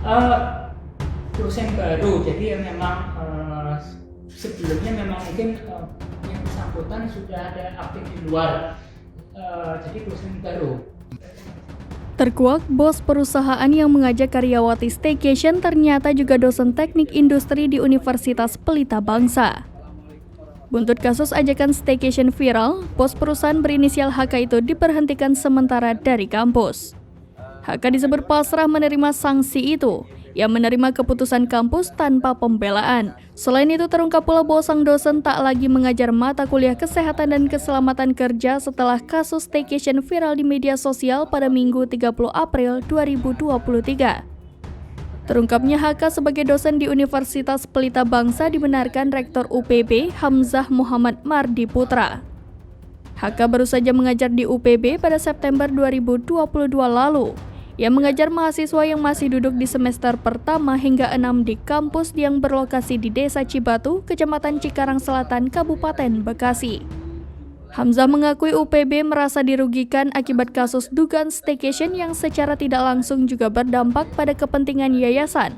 Eh, dosen baru, jadi memang sebelumnya memang mungkin yang bersangkutan sudah ada aktif di luar, jadi dosen baru. Terkuak, bos perusahaan yang mengajak karyawati staycation ternyata juga dosen teknik industri di Universitas Pelita Bangsa. Buntut kasus ajakan staycation viral, bos perusahaan berinisial HK itu diberhentikan sementara dari kampus. HK disebut pasrah menerima sanksi itu, yang menerima keputusan kampus tanpa pembelaan. Selain itu terungkap pula bahwa sang dosen tak lagi mengajar mata kuliah kesehatan dan keselamatan kerja setelah kasus staycation viral di media sosial pada Minggu 30 April 2023. Terungkapnya HK sebagai dosen di Universitas Pelita Bangsa dibenarkan Rektor UPB Hamzah Muhammad Mardi Putra. HK baru saja mengajar di UPB pada September 2022 lalu. Ia mengajar mahasiswa yang masih duduk di semester pertama hingga 6 di kampus yang berlokasi di Desa Cibatu, Kecamatan Cikarang Selatan, Kabupaten Bekasi. Hamzah mengakui UPB merasa dirugikan akibat kasus dugaan staycation yang secara tidak langsung juga berdampak pada kepentingan yayasan.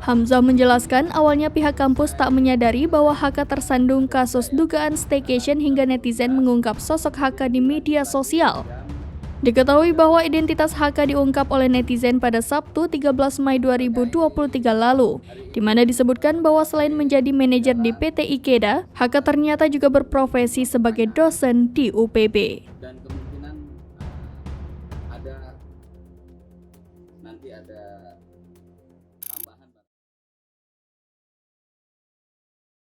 Hamzah menjelaskan awalnya pihak kampus tak menyadari bahwa HK tersandung kasus dugaan staycation hingga netizen mengungkap sosok HK di media sosial. Diketahui bahwa identitas HK diungkap oleh netizen pada Sabtu 13 Mei 2023 lalu, di mana disebutkan bahwa selain menjadi manajer di PT Ikeda, HK ternyata juga berprofesi sebagai dosen di UPB.